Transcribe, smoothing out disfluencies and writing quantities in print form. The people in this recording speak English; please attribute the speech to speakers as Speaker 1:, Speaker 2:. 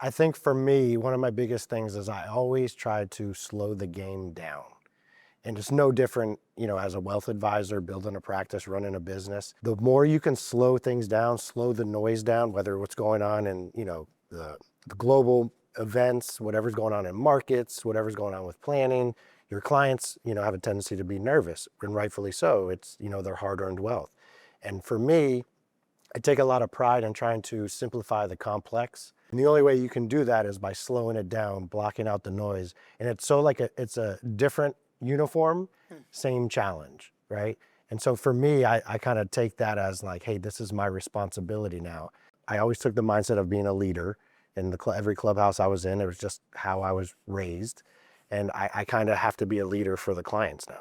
Speaker 1: I think for me, one of my biggest things is I always try to slow the game down. And it's no different, as a wealth advisor, building a practice, running a business. The more you can slow things down, slow the noise down, whether what's going on in, the global events, whatever's going on in markets, whatever's going on with planning, your clients, have a tendency to be nervous, and rightfully so. It's, their hard-earned wealth. And for me, I take a lot of pride in trying to simplify the complex. And the only way you can do that is by slowing it down, blocking out the noise. And it's so like it's a different uniform, same challenge, right? And so for me, I kind of take that as like, hey, this is my responsibility now. I always took the mindset of being a leader in every clubhouse I was in. It was just how I was raised. And I kind of have to be a leader for the clients now.